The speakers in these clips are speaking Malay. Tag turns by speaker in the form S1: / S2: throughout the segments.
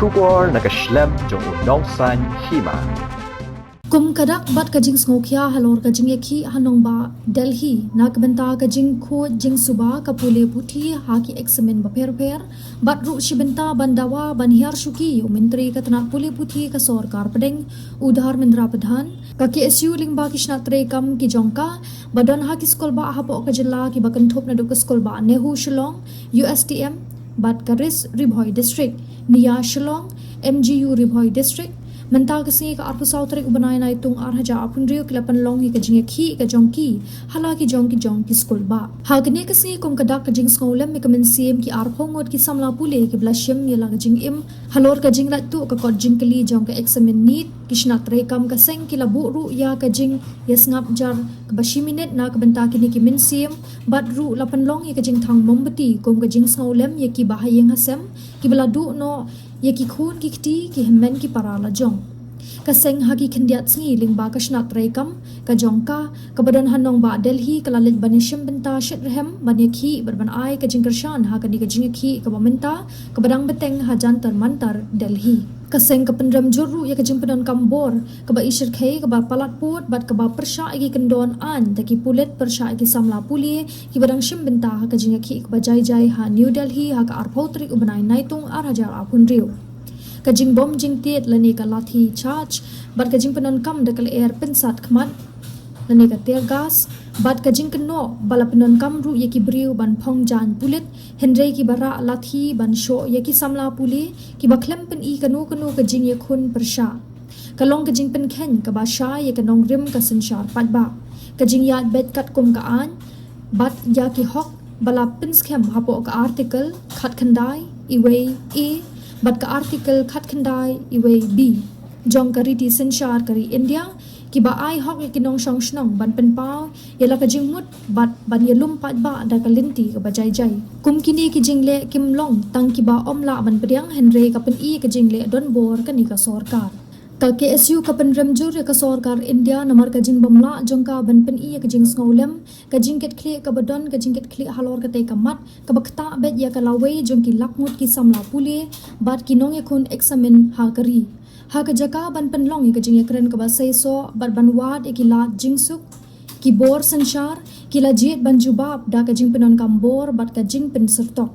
S1: Shubor nakaslem jong unongsan Hima.
S2: Kum kadak bat ka Jingkyrshan halor ka Jingïakhih hanong ba Delhi nak benta ka Jingko Jing Suba ka pule puthi haki eksamen ba per bat ru shibenta bandawa banhiar shuki menteri ka tanak pule puthi ka sarkar pedeng udhar mendra pradhan ka KSU lingba kishna trekam ki jongka badan haki skol ba hapo ka Jylla ki bakan thop na duk skol ba Nehu Shillong USTM bat ka Ris Ribhoi district Nia Shillong MGU Ribhoi district Mentah kasi ka arpu sautrik ubanay na itong arhaja apun riyo kilapan long ka Jingïakhih ka jongki hala ki jongki skul ba. Hagni kasi kum kadak ka jing sngolem ka mensiem ki arphongot ki samla pule ki blasyem yala ka jingim halor ka jing latu ka kod jingkali jong ka examen neat kishnat rekam ka seng ki labu ru ya ka jing yasngap jar ka bashi minute na ka benta kini ki mensiem bat ru lapan long ka jing thang mombati kum ka jing sngolem ya ki bahayeng hasem ki beladu no ya ki khun ki kti ki hemmen ki parala jong kaseng hagi kendiat sengi lingba kashnat rekam ka jongka ka badan hanong ba Delhi kalalit banishim benta shit rehem Jingïakhih berban ai ka Jingkyrshan ha ka di ka Jingïakhih ka bamenta ka badang beteng ha jantar mantar Delhi kaseng ka pendram juru ya ka jingpadan kambor ka ba ishir khei ka ba palat put bat ka ba persha igi kendon an taki pulet persha igi samla puli ki badang shim benta ha ka Jingïakhih ka ba jai ha New Delhi ha ka arpotrik ubanai naitung arhajar apun riu ka jing bom jing tiet lani ka lathi charge bat ka jing penon kam dekal air pensat khmat lani ka tear gas bat ka jing keno bala penon kam ru yaki briu ban phong jan pulit henrei ki bara lathi ban sho yaki samla puli ki baklem pen i kanu ka jing yakhun persha kalong ka jing pen khen ka ba sha ya ka nong rim ka senshar pat ba ka jing yat bet kat kum ka an bat yaki hok bala pins khem hapo ka article khat khandai iwei e bat ka article khat khandai iwei b jong kari ti senshar kari India ki ba ai hok ki nong shong shnong ban pen pau yela ka jingmut bat ban yelum pat ba da ka linti ka ba jai kum kini ki jingle kim long tang ki ba omla ban priang henre ka pen i ka jingle don bor ka ni ka sarkar ka KSU ka pen remjur ka sarkar India namar ka jing bamla jong ka ban pen i ka jing snolem ka jingket khle ka badon ka jingket khle halor ka te ka mat ka bakta bet ya ka lawe jong ki lakmut ki samla pule bat ki nong yakun examen ha kari ha ka jaka ban pen long ka jing yakren ka ba sei so bat ban wad ki la jingsuk ki bor sanshar ki la jet ban jubab da ka jing penon kambor bat ka jing pen sertok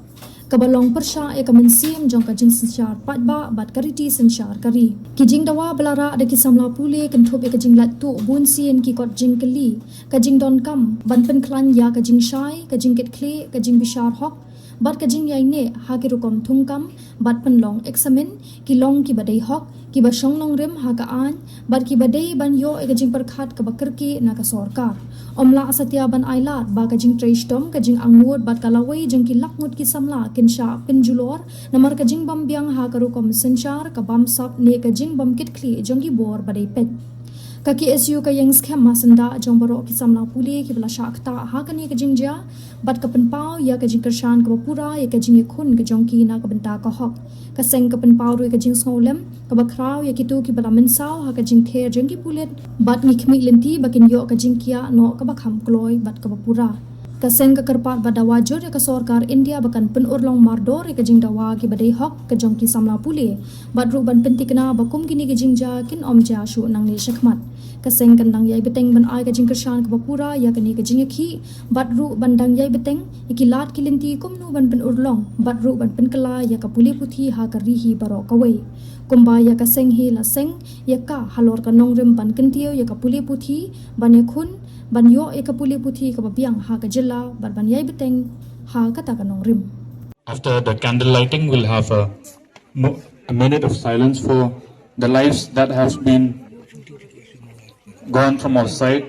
S2: kabalong persha e kamensim jong ka jing sanshar pat ba bat kariti sanshar kari ki jing dawa belara ada ki samla pule kan thop e ka jing lat tu bun sien ki kot jing kali ka jing don kam ban pen klan ya ka jing shai ka jing ket khle ka jing bishar hok bat ka jing yai ne ha ki rukom thungkam bat pen long examen ki long ki badai hok ki ba shong nong rem ha ka an bat ki badai ban yo e ka jing perkhat ka bakar ki na ka sarkar omla asatya ban ailat ba ka jing treistom ka jing angmut bat ka lawai jong ki lakmut ki samla kinsha pinjulor namar ka jing bam biang ha ka rukom senchar ka bam sap ne ka jing bam kit khli jong ki bor badai pet ka KSU ka yang scam masanda jong baro ki samla puli ki bla shakta ha ka ni ka jingja bat ka penpau ya ka Jingkyrshan ka pura ya ka jing khun ka jong ki na ka benta ka hok ka seng ka penpau ru ka jing snolem ka bakrau ya ki tu ki bala mensau ha ka jing the jong ki pulet bat ni khmi lenti bakin yo ka jing kia no ka bakham kloi bat ka pura ka seng ka karpat badawa jor ya ka sarkar India bakan pen urlong mardor ya ka jing dawa ki badai hok ka jong ki samla puli bat ru ban pentikna bakum kini ki jingja kin omja shu nang ni shakmat kaseng kandang yai beteng ban ai ka Jingkyrshan ka pura ya ka ni ka Jingïakhih bat ru bandang yai beteng ikilat kilinti kumnu ban pen urlong bat ru ban pen kala ya ka puli puthi ha ka rihi baro ka wei kumba ya ka seng hi la seng ya ka halor ka nongrem ban kentio ya ka puli puthi ban ya khun ban yo ya ka puli puthi ka biang ha ka Jylla bat ban yai beteng ha ka ta ka nongrim.
S3: After the candle lighting, we'll have a minute of silence for the lives that have been gone from our side.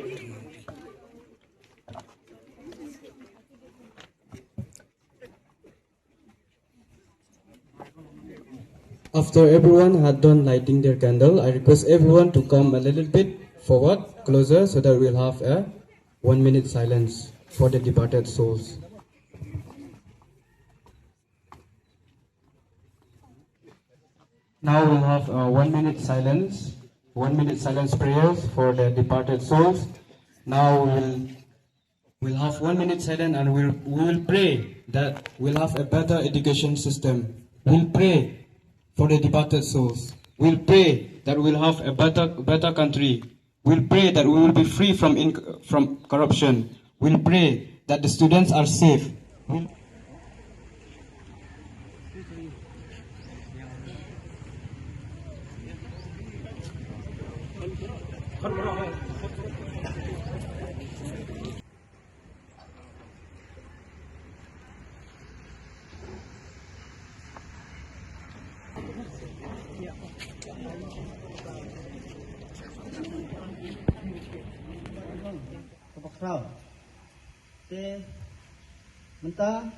S4: After everyone had done lighting their candle, I request everyone to come a little bit forward, closer, so that we'll have a 1 minute silence for the departed souls. Now we'll have a 1 minute silence. 1 minute silence prayers for the departed souls. Now we'll have 1 minute silence and we will pray that we'll have a better education system. We'll pray for the departed souls. We'll pray that we'll have a better country. We'll pray that we will be free from corruption. We'll pray that the students are safe.
S5: Rau. Te mentah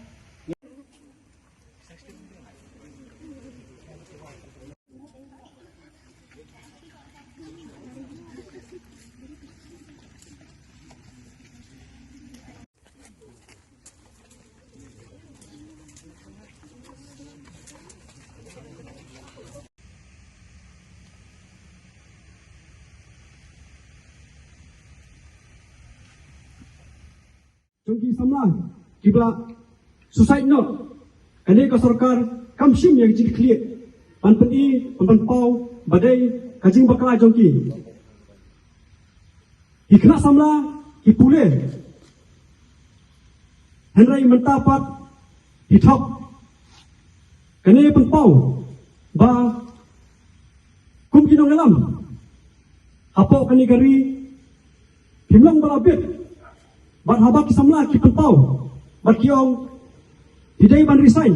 S6: Jongki samla kibla suicide note kane ka sarkar kamshim yang Jingkyakhih pan peni pan pau badai kajing bakla jongki hikna samla hipule henrai mentapat hithok kane pan pau ba kum kinong alam hapo kani gari himlang balabit bat habak kisamla ki pentau bat kiong hidai ban resign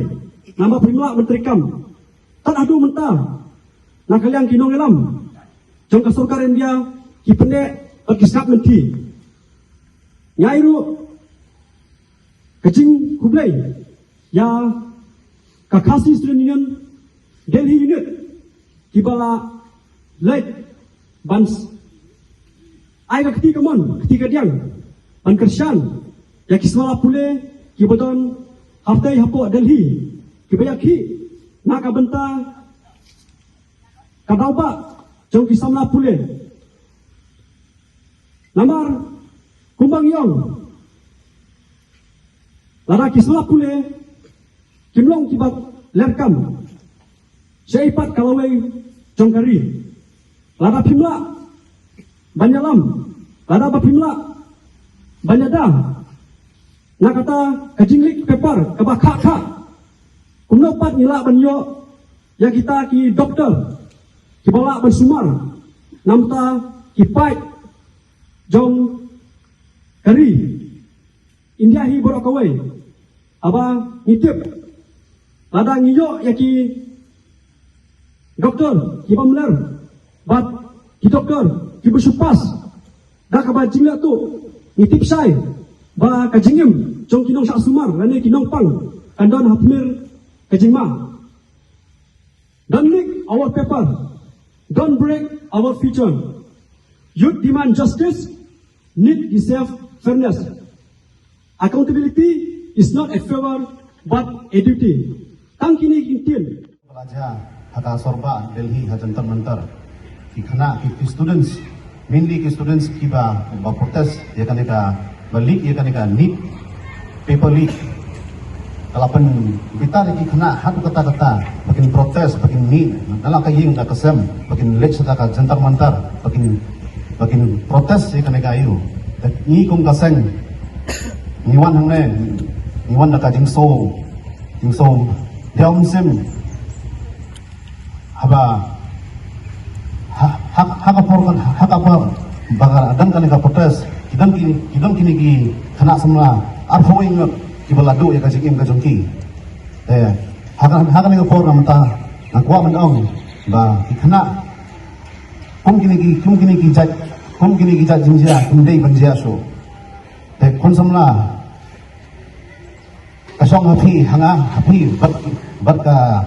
S6: nama primla menterikam tan adu menta na kaliang kinong elam jong kasorkar India ki pendek bat kisap menti nyairu kajing kublai ya kakasi student union Delhi unit kibala late bans ai ketiga mon ketiga diang Jingkyrshan ya kismala pule kibodon haftai hapo Delhi Jylla na kabenta kadauba jong kisamla pule namar kumbang yong lara kismala pule kimlong kibat lerkam syaipat kalawai jongkari lara pimla banyalam lara bapimla banyada nak kata kajinglik paper kabakha kumnopat nila banyo ya kita ki doktor ki bala bersumar namta ki fight jong kari India hi borok away aba ngitip lada ngiyo ya ki doktor ki pamler bat ki doktor ki bersupas dah kaba Jingla tu nitip sai ba kajingim jong kinong sak sumar rane kinong pang kandon hapmir kajingma don't leak our paper, don't break our future. Youth demand justice, need deserve fairness. Accountability is not a favor but a duty. Tangkini kintin
S7: pelajar hata sorba Delhi hajantar mentar kikana ki students mainly ki students kiba protes ya kaneka balik ya kaneka need paper leak kalapan kita ki kena hatu kata-kata bakin protes bakin need dalam kaying ka kasem bakin lek sa ka jantar mantar bakin protes ya kaneka ayu ni kung kaseng niwan hangne niwan na ka jingso diom sim haba hakapor bagar adan kaneka protes kidam kini ki kena semua arfoing ki balado ya kajing ka jongki hakan ni por namta nakwa manong ba ikna kum kini ki jat jinjia kumdei banjia so kon samla kasong happy bat ka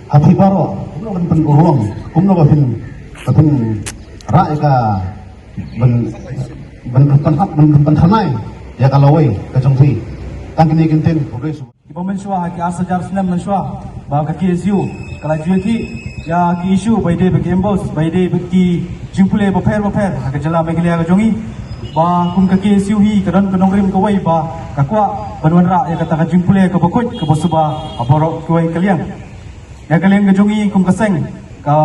S7: happy paro kumno ban urong kumno ba pin ra ka ban thanai ya kalawai ka jongki tangkini kintin progreso
S8: iba mensua ki asajar snam mensua ba ka KSU kala Jylla ya ki issue by day bekembos by day ki jimpule ba pher ka Jylla meglia ka jongi ba kum ka KSU hi kadan kanongrim ka wai ba ka kwa banwan ra ya kata ka jimpule ka bakot ka bosuba aboro ka wai kaliang ya Kylleng kejongi kum keseng ka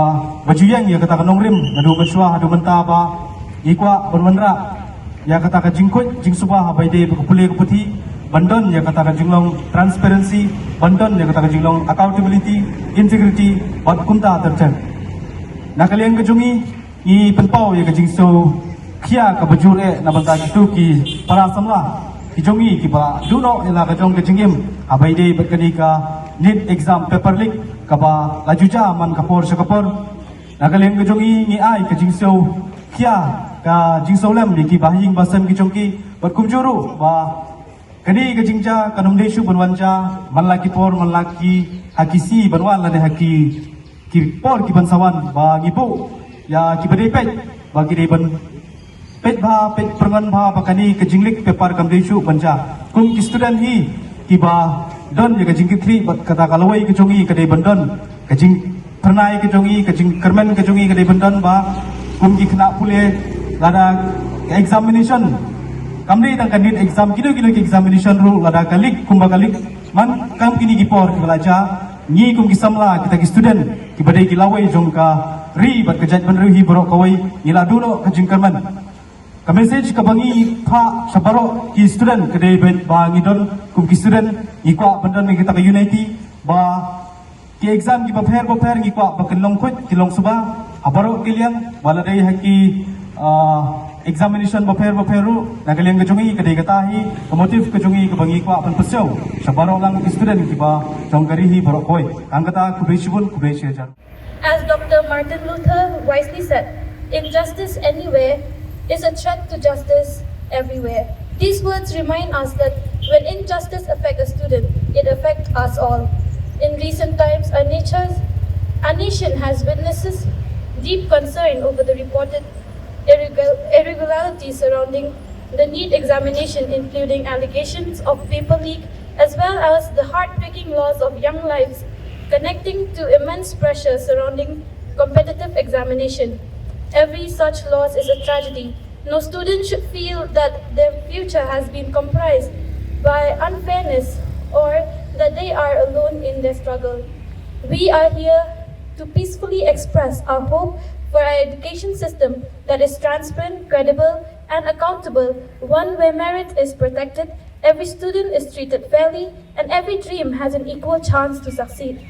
S8: bajuyang ya kata kanongrim ngadu beswa adu menta ba ikwa bermenra ya kata ka jingkut jing subah bai de pule keputi bandon ya kata ka jinglong transparency bandon ya kata ka jinglong accountability integrity bat kunta tercen na Kylleng kejongi i penpau ya ka jingso kia ka bajure na banta gitu ki para samla ki jongi ki ba duno ila ka jong ke jingim abai de berkani ka need exam paper leak ka ba lajuja man kapor sakapor na Kylleng ke jongi ngi ai ka jingso kia ka jingso lem ki bahing basam ki jongki berkumjuru ba kani ka jingja kanum desu banwanja man laki por man laki hakisi banwan la de haki ki por ki bansawan ba ngipu ya ki bade pet bagi de ban pet bha pet prangan bha bakani ke jinglik paper kam desu banja kum ki student hi ki ba don ya ke Jingkyakih bat kata kalawai ke jongi ke de bandon ke jing pernai ke jongi ke jing kermen ke jongi ke de bandon ba kum ki kena pule lada examination kamri tang kan exam kilo ke examination ru lada kalik kum kalik man kam kini ki por ki belaja ni kum ki samla kita ki student ki badai ki lawai jongka ri bat kejat benru hi borok kawai nila duno ke jing kermen ka message ka bangi pha sabaro ki student kedai bangi don kum ki student ikwa bandan ni kita ka unity ba ki exam ki prepare ikwa ba kelong khut kilong suba abaro Kylleng wala dai haki examination prepare ru na Kylleng ke jongi kedai kata hi motif ke jongi ke bangi ikwa pan pesau sabaro lang ki student ki ba jongkari hi borok koi angkata kubeshibun kubeshajar.
S9: As Dr. Martin Luther wisely said, injustice anywhere is a threat to justice everywhere. These words remind us that when injustice affects a student, it affects us all. In recent times, our nation has witnessed deep concern over the reported irregularities surrounding the NEET examination, including allegations of paper leak, as well as the heartbreaking loss of young lives connecting to immense pressure surrounding competitive examination. Every such loss is a tragedy. No student should feel that their future has been compromised by unfairness or that they are alone in their struggle. We are here to peacefully express our hope for our education system that is transparent, credible, and accountable, one where merit is protected, every student is treated fairly, and every dream has an equal chance to succeed.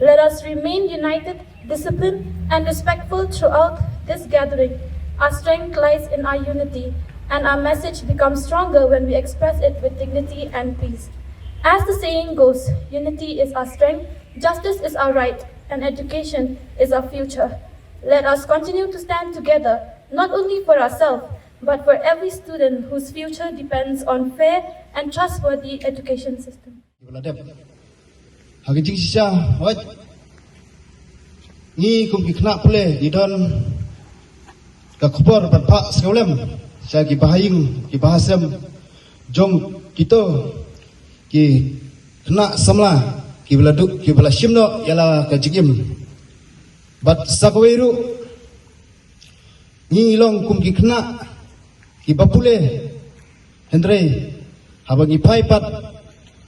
S9: Let us remain united, disciplined, and respectful throughout this gathering. Our strength lies in our unity, and our message becomes stronger when we express it with dignity and peace. As the saying goes, unity is our strength, justice is our right, and education is our future. Let us continue to stand together, not only for ourselves, but for every student whose future depends on fair and trustworthy education system.
S10: Hagi Jingkyrshan wat ni kum ki kena pule di don ka khobor ban pak sekolem sa ki bahaying ki bahasam jong kita ki kena samla ki beladuk ki bela shimno yala ka jigim bat sakweru ni long kum ki kena ki bapule hendrei habangi pai pat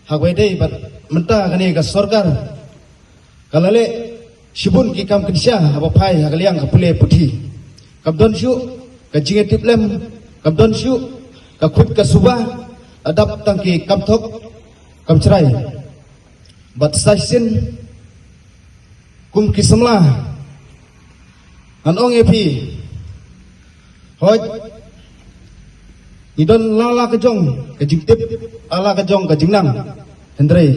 S10: hagwedei bat menta kani ka sorkar kalale shibun ki kam kinsha aba pai hagaliang ka pule puthi kabdon shu ka jingetiplem kabdon shu ka khut ka suba adap tangki kamthok kamchrai bat sashin kum ki samla an ong epi hoj idon lala ka jong ka jingtip ala ka jong ka jingnam hendrei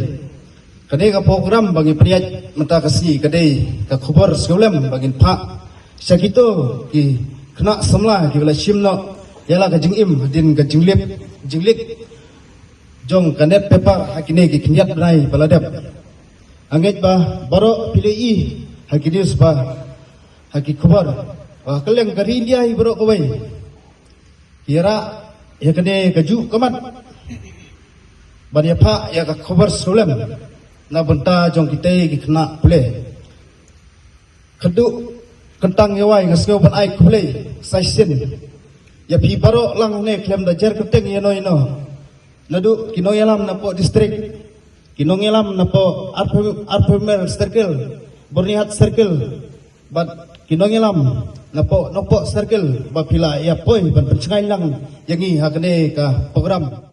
S10: kadai ka program bagi priat mata kasih kadai ka khobor sekolah bagi pak sakito ki kena samla ki bela shimno yala ka jingim din ka jinglik jong kanet paper hakine ki kniat nai baladap anget ba baro pilei hakidis ba haki khobor wa Kylleng kari dia baro kawai kira ya kadai kaju kamat bani apa ya ka khobor sekolah na benta jong kita ki kena pule kedu kentang yawai ngasio ban ai pule saisin ya pi baro lang ne klem da jar keteng ya no nadu kino yalam na po district kino yalam na po arpemel circle Bernihat circle bat kinongilam napok circle bapila ya poi ban pencengai lang yangi hakane ka program